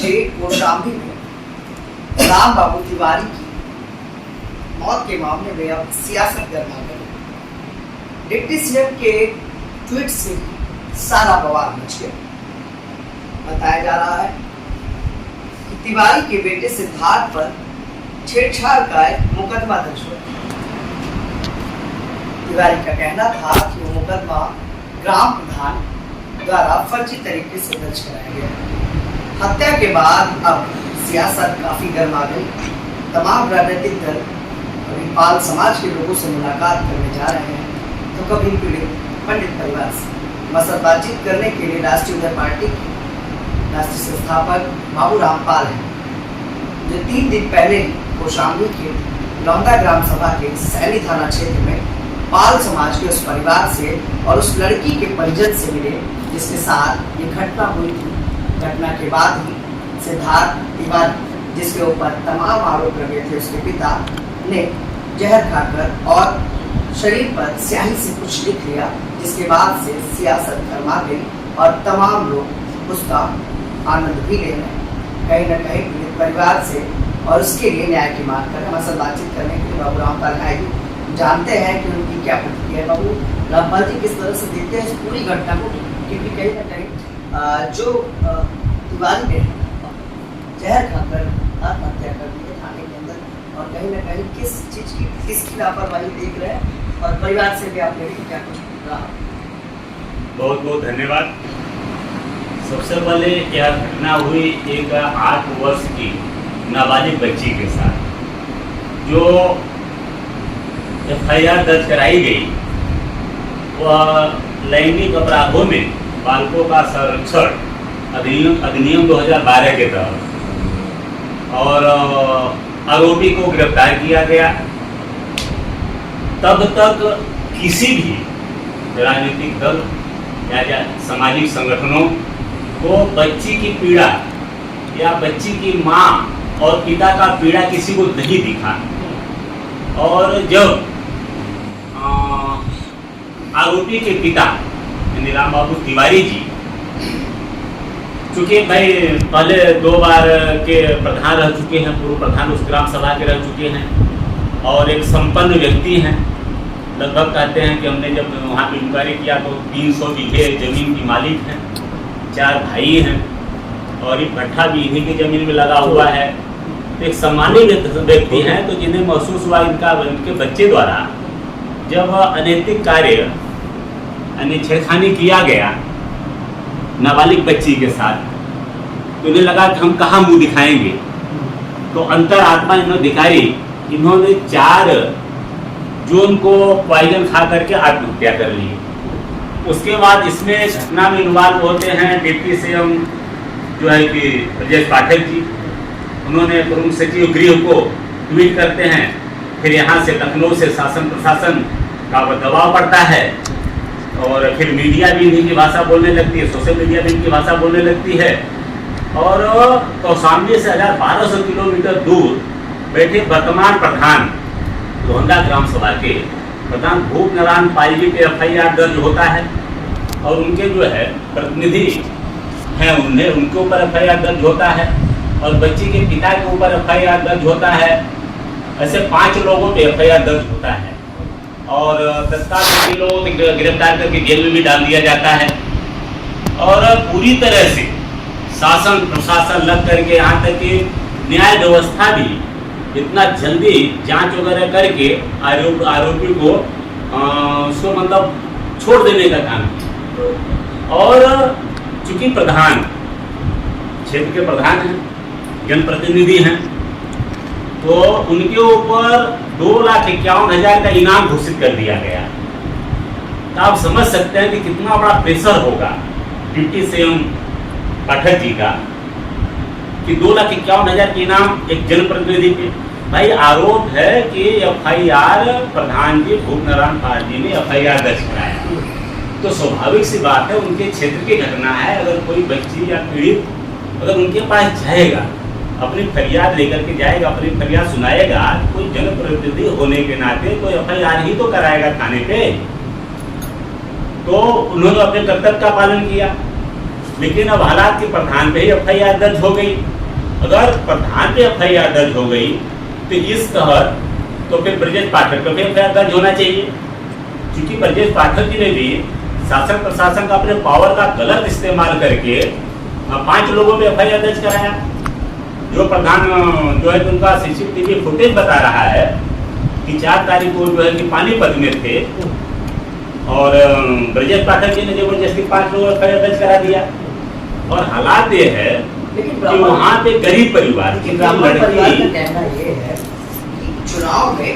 State Kaushambi में राम बाबू तिवारी की मौत के मामले में अब सियासत गर्मा गई। डिप्टी सीएम के ट्वीट से सारा बवाल मच गया। बताया जा रहा है कि तिवारी के बेटे सिद्धार्थ पर छेड़छाड़ का एक मुकदमा दर्ज हुआ। तिवारी का कहना था कि वो मुकदमा ग्राम प्रधान द्वारा फर्जी तरीके से दर्ज कराया गया। हत्या के बाद अब सियासत काफी गर्मा गई। तमाम राजनीतिक दल कभी पाल समाज के लोगों से मुलाकात करने जा रहे हैं तो कभी पीड़ित पंडित परिवार से मसद बातचीत करने के लिए राष्ट्रीय उदय पार्टी के राष्ट्रीय संस्थापक बाबू रामपाल हैं, जो 3 दिन पहले कौशाम्बी के लौंदा ग्राम सभा के सैनी थाना क्षेत्र में पाल समाज के उस परिवार से और उस लड़की के परिजन से मिले जिसके साथ ये घटना हुई थी। घटना के बाद ही सिद्धार्थ तिवारी, जिसके ऊपर तमाम आरोप लगे थे, उसके पिता ने जहर खाकर और शरीर पर स्याही से कुछ लिख लिया, जिसके बाद से सियासत गर्मा गई और तमाम लोग उसका आनंद भी ले रहे हैं। कहीं न कहीं पीड़ित परिवार से और उसके लिए न्याय की मांग कर हम असल बातचीत करने के लिए बाबू रामपाल आएगी। जानते हैं कि उनकी क्या प्रतिक्रिया है। बाबू रामपाल जी, किस तरह से देखते हैं इस पूरी घटना को, क्योंकि कहीं न कहीं जो तिवारी ने जहर खाकर आत्महत्या कर दी है थाने के अंदर, और कहीं न कहीं किस चीज़ की किसकी लापरवाही देख रहे हैं और परिवार से भी आपने क्या कुछ कहा? बहुत बहुत धन्यवाद। सबसे पहले यह घटना हुई एक 8 वर्ष की नाबालिग बच्ची के साथ, जो FIR दर्ज कराई गई। वह लैंगिक अपराधों में बालकों का संरक्षण अधिनियम 2012 के तहत और आरोपी को गिरफ्तार किया गया। तब तक किसी भी राजनीतिक दल या सामाजिक संगठनों को बच्ची की पीड़ा या बच्ची की माँ और पिता का पीड़ा किसी को नहीं दिखा। और जब आरोपी के पिता यानी राम बाबू तिवारी जी, चूँकि भाई पहले 2 बार के प्रधान रह चुके हैं, पूर्व प्रधान उस ग्राम सभा के रह चुके हैं और एक संपन्न व्यक्ति हैं। लगभग कहते हैं कि हमने जब वहाँ पर इंक्वायरी किया तो 300 बीघे जमीन की मालिक हैं, 4 भाई हैं और एक भट्ठा भी इन्हीं की जमीन में लगा हुआ है। एक सम्मानित व्यक्ति हैं, तो जिन्हें महसूस हुआ इनके बच्चे द्वारा जब अनैतिक कार्य यानी छेड़खानी किया गया नाबालिग बच्ची के साथ, तो उन्हें लगा कि हम कहाँ मुंह दिखाएंगे। तो अंतरात्मा इन्होंने दिखाई, इन्होंने 4 जून को पॉइजन खा करके आत्महत्या कर ली। उसके बाद इसमें घटना में इन्वॉल्व होते हैं डिप्टी सीएम जो है कि ब्रजेश पाठक जी। उन्होंने प्रमुख सचिव गृह को ट्वीट करते हैं, फिर यहाँ से लखनऊ से शासन प्रशासन का दबाव पड़ता है और फिर मीडिया भी इन्हीं की भाषा बोलने लगती है, सोशल मीडिया भी इनकी भाषा बोलने लगती है। और कौशाम्बी से 1200 किलोमीटर दूर बैठे वर्तमान प्रधान लौंदा ग्राम सभा के प्रधान भूप नारायण पाल जी पे FIR दर्ज होता है और उनके जो है प्रतिनिधि हैं उनके ऊपर FIR दर्ज होता है और बच्ची के पिता के ऊपर FIR दर्ज होता है। ऐसे 5 लोगों पे FIR दर्ज होता है और तत्काल 3 लोगों को गिरफ्तार करके जेल में भी डाल दिया जाता है। और पूरी तरह से शासन प्रशासन लग करके यहाँ तक कि न्याय व्यवस्था भी इतना जल्दी जांच वगैरह करके आरोपी को उसको मतलब छोड़ देने का काम किया। और चूंकि प्रधान क्षेत्र के प्रधान हैं, जनप्रतिनिधि हैं, तो उनके ऊपर 2,51,000 का इनाम घोषित कर दिया गया। तो आप समझ सकते हैं कि कितना बड़ा प्रेशर होगा डिप्टी सीएम पाठक जी का कि 2,51,000 के इनाम एक जनप्रतिनिधि पे। भाई आरोप है कि FIR प्रधान जी भूप नारायण पाल जी ने FIR दर्ज कराया, तो स्वाभाविक सी बात है उनके क्षेत्र की घटना है। अगर कोई बच्ची या पीड़ित अगर उनके पास जाएगा, अपनी फरियाद लेकर के जाएगा, अपनी फरियाद सुनाएगा, कोई जनप्रतिनिधि होने के नाते कोई FIR ही तो कराएगा थाने पे। तो उन्होंने अपने कर्तव्य का पालन किया लेकिन अब हालात के प्रधान पे ही FIR दर्ज हो गई। अगर प्रधान पे FIR दर्ज हो गई तो इस तहत तो फिर ब्रजेश पाठक का भी FIR दर्ज होना चाहिए, क्योंकि ब्रजेश पाठक जी ने भी शासन प्रशासन का अपने पावर का गलत इस्तेमाल करके 5 लोगों पे FIR दर्ज कराया। जो प्रधान जो है उनका CCTV फुटेज बता रहा है कि 4 तारीख को जो है कि पानीपत में थे और ब्रजेश पाठक जी ने जबरदस्ती 5 लोगों पे FIR दर्ज करा दिया। और हालात ये है कि वहाँ पे गरीब परिवार की ब्राह्मण परिवार का लड़की कहना ये है कि चुनाव में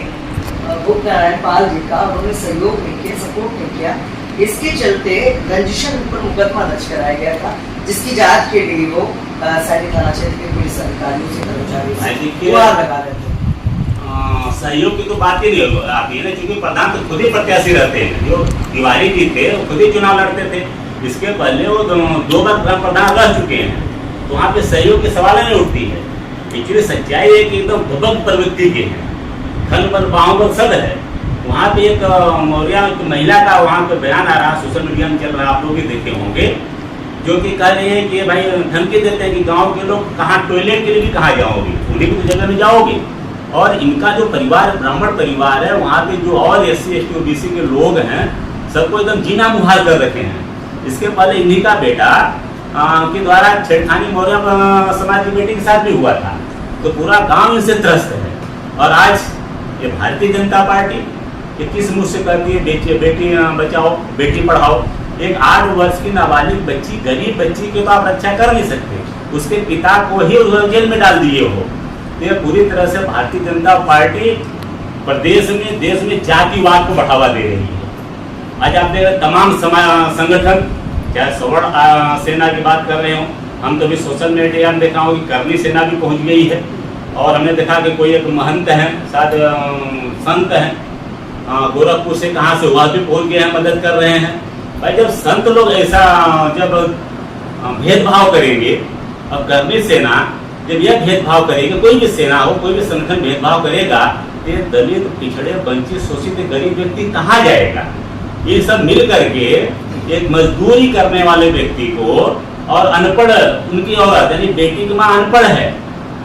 गुप्त नारायण पाल जी का उन्होंने सहयोग नहीं किया, सपोर्ट नहीं किया, इसके चलते रंजिशन पर मुकदमा दर्ज कराया गया था, जिसकी जांच के लिए वो सैनिक थाना क्षेत्र के पुलिस अधिकारियों से कर्मचारी गुहार लगा रहे थे। सहयोग की तो बात ही नहीं आती है ना, क्योंकि प्रधान तो खुद ही प्रत्याशी रहते हैं। जो तिवारी जी थे वो खुद ही चुनाव लड़ते थे, इसके पहले वो 2 बार प्रधान रह चुके हैं, तो वहाँ पे सहयोग की सवाल नहीं उठती है। एक्चुअली सच्चाई है कि एकदम दबंग प्रवृत्ति के हैं, खन पर बाहुबल सद है। वहाँ पे एक मौर्या महिला का वहाँ पे बयान आ रहा, सोशल मीडिया में चल रहा, आप लोग भी देखे होंगे, जो कि कह रही है कि भाई धमकी देते हैं कि गांव के लोग कहाँ टॉयलेट के लिए भी कहाँ जाओगे, उन्हीं की जगह में जाओगे। और इनका जो परिवार ब्राह्मण परिवार है, वहाँ पे जो और SC ST OBC के लोग हैं, सबको एकदम जीना मुहाल कर रखे हैं। इसके पहले इन्हीं का बेटा के द्वारा छेड़खानी मौर्य समाज की बेटी के साथ भी हुआ था, तो पूरा गांव इनसे त्रस्त है। और आज ये भारतीय जनता पार्टी ये किस मुँह से कहती है बेटी बचाओ बेटी पढ़ाओ। एक 8 वर्ष की नाबालिग बच्ची, गरीब बच्ची की तो आप रक्षा कर नहीं सकते, उसके पिता को ही जेल में डाल दिए हो। ये पूरी तरह से भारतीय जनता पार्टी प्रदेश में देश में जातिवाद को बढ़ावा दे रही है। आज आप देख रहे तमाम संगठन, चाहे सवर्ण सेना की बात कर रहे हो, हम तो भी सोशल मीडिया में देखा हो कि करनी सेना भी पहुंच गई है। और हमने देखा कि कोई एक महंत हैं, शायद संत हैं, गोरखपुर से कहाँ से वह भी पहुंच गए हैं, मदद कर रहे हैं। भाई जब संत लोग ऐसा जब भेदभाव करेंगे, अब करनी सेना जब यह भेदभाव करेगी, कोई भी सेना हो, कोई भी संगठन भेदभाव करेगा, तो दलित, पिछड़े, वंचित, शोषित गरीब व्यक्ति कहाँ जाएगा। ये सब मिल करके एक मजदूरी करने वाले व्यक्ति को और अनपढ़ उनकी औरत यानी बेटी की माँ अनपढ़ है,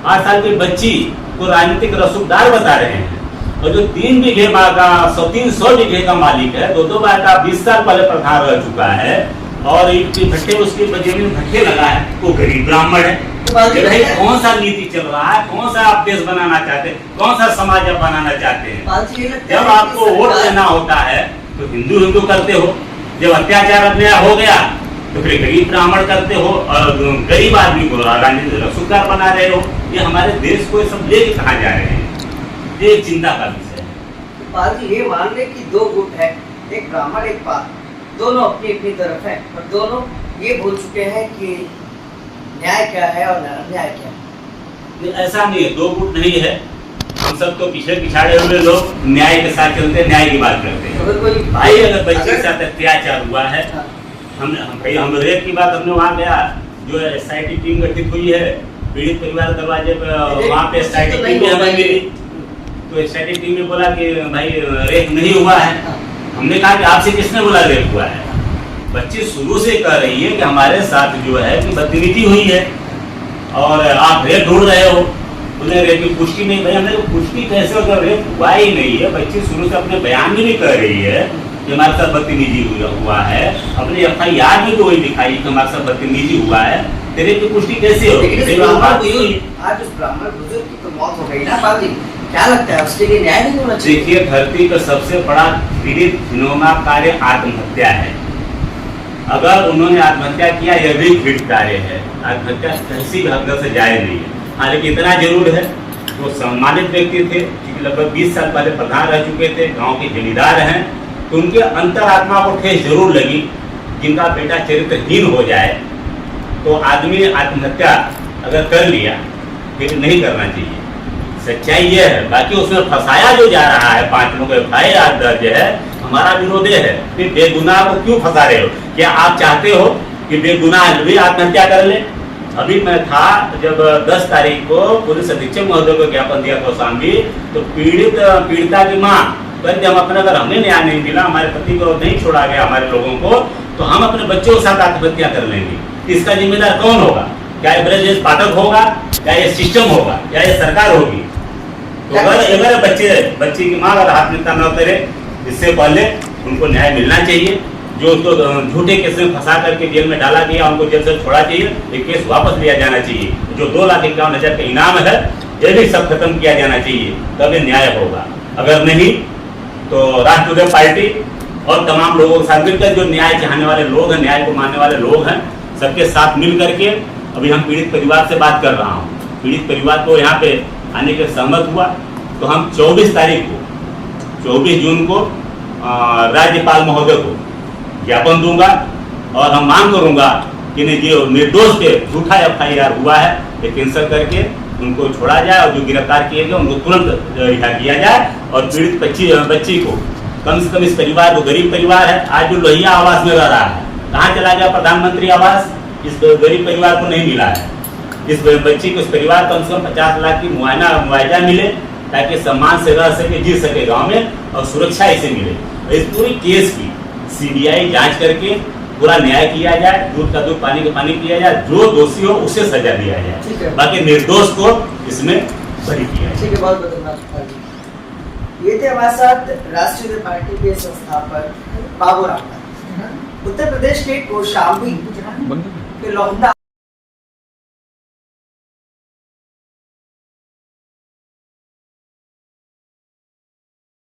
8 साल की बच्ची को राजनीतिक रसूखदार बता रहे हैं। और जो 3 बीघे का 300 बीघे का मालिक है, 2 बार का 20 साल पहले प्रधान रह चुका है और ईंट के भट्टे उसकी जमीन भट्टे लगा है, वो गरीब ब्राह्मण है। कौन सा नीति चल रहा है, कौन सा आप देश बनाना चाहते हैं, कौन सा समाज आप बनाना चाहते हैं। जब आपको वोट देना होता है तो हिंदू हिंदू करते हो, जब अत्याचार अन्याय हो गया तो फिर गरीब ब्राह्मण करते हो और गरीब आदमी को राजनीतिक रसूखदार बना रहे हो। ये हमारे देश को सब लेके कहाँ जा रहे हैं, ये चिंता का विषय है। पाल जी ये मान ले कि 2 गुट है, एक ब्राह्मण एक पाल, दोनों अपनी अपनी तरफ है और दोनों ये बोल चुके हैं कि न्याय क्या है और अन्याय क्या है। ऐसा नहीं है, 2 गुट नहीं है, हम सब तो पीछे पिछाड़े हुए लोग न्याय के साथ चलते हैं, न्याय की बात करते हैं। अगर कोई भाई अगर बच्चे के साथ अत्याचार हुआ है, हम रेप की बात, हमने वहाँ गया, जो SIT टीम गठित हुई है, पीड़ित परिवार दरवाजे पर वहाँ पे SIT टीम भी हमें मिली, तो SIT टीम ने बोला कि भाई रेप नहीं हुआ है। हमने कहा कि आपसे किसने बोला रेप हुआ है। बच्ची शुरू से कह रही है कि हमारे साथ जो है कि बदतमीजी हुई है और आप रेप ढूंढ रहे हो, उन्हें रेप की पुष्टि नहीं। भाई हमने पुष्टि कैसे होगा, रेप हुआ ही नहीं है। बच्ची शुरू से अपने बयान में भी कह रही है कि हमारे साथ बदतमीजी हुआ है, अपने FIR में भी वही दिखाई कि हमारे साथ बदतमीजी हुआ है, तेरे की पुष्टि कैसे होगी। आज उस ब्राह्मण बुजुर्ग की तो मौत हो गई ना बाजी, क्या लगता है उसके लिए न्याय नहीं होना चाहिए। देखिए धरती का सबसे बड़ा पीड़ित घिनौना कार्य आत्महत्या है। अगर उन्होंने आत्महत्या किया यह भी घृणित कार्य है, आत्महत्या किसी भी हद से जायज नहीं है। हाँ लेकिन इतना जरूर है, वो सम्मानित व्यक्ति थे, क्योंकि लगभग 20 साल पहले प्रधान रह चुके थे, गांव के जमींदार हैं, तो उनके अंतरात्मा को ठेस जरूर लगी। जिनका बेटा चरित्रहीन हो जाए तो आदमी आत्महत्या अगर कर लिया फिर नहीं करना चाहिए, सच्चाई ये है। बाकी उसमें फंसाया जो जा रहा है, 5 लोगों का FIR दर्ज है, हमारा विरोध है। फिर बेगुनाह को क्यों फंसा रहे हो? क्या आप चाहते हो कि बेगुनाह भी आत्महत्या कर ले? अभी मैं था जब 10 तारीख को पुलिस अधीक्षक महोदय को ज्ञापन दिया कौशाम्बी, तो पीड़िता की माँ कहते हम अपने, अगर हमें न्याय नहीं मिला, हमारे पति को नहीं छोड़ा गया हमारे लोगों को, तो हम अपने बच्चों के साथ आत्महत्या कर लेंगे। इसका जिम्मेदार कौन होगा? क्या ये ब्रजेश पाठक होगा, क्या ये सिस्टम होगा, क्या ये सरकार होगी? तो अगर बच्चे की माँ अगर आत्महत्या न करे, इससे पहले उनको न्याय मिलना चाहिए। जो उसको झूठे केस में फंसा करके जेल में डाला गया, उनको जेल से छोड़ा चाहिए, ये केस वापस लिया जाना चाहिए। जो 2,51,000 का इनाम है, ये भी सब खत्म किया जाना चाहिए, तब ये न्याय होगा। अगर नहीं तो राष्ट्रीय पार्टी और तमाम लोगों के साथ मिलकर, जो न्याय चाहने वाले लोग हैं, न्याय को मानने वाले लोग हैं, सबके साथ मिल करके अभी हम पीड़ित परिवार से बात कर रहा हूँ। पीड़ित परिवार को यहाँ पे आने के सहमत हुआ, तो हम 24 तारीख को, 24 जून को राज्यपाल महोदय को ज्ञापन दूंगा और हम मांग करूंगा कि जो निर्दोष पे झूठा FIR हुआ है, ये कैंसिल करके उनको छोड़ा जाए और जो गिरफ्तार किए गए उनको तुरंत रिहा किया जाए। और पीड़ित बच्ची को कम से कम, इस परिवार को, गरीब परिवार है, आज जो लोहिया आवास में रह रहा है, कहाँ चला गया प्रधानमंत्री आवास? इस गरीब परिवार को नहीं मिला है। इस बच्ची को, इस परिवार कम से कम 50 लाख की मुआवजा मिले, ताकि सम्मान से रह सके, जी सके गांव में, और सुरक्षा इसे मिले। इस पूरी केस की CBI जांच करके पूरा न्याय किया जाए, दूध का दूध, पानी का पानी किया जाए, जो दोषी हो उसे सजा दिया जाए, बाकी निर्दोष को इसमें बरी किया जाए। ठीक है, बहुत बहुत धन्यवाद। ये थे हमारे साथ राष्ट्रीय पार्टी के संस्थापक बाबू रामदास। उत्तर प्रदेश के कौशाम्बी के लोहंदा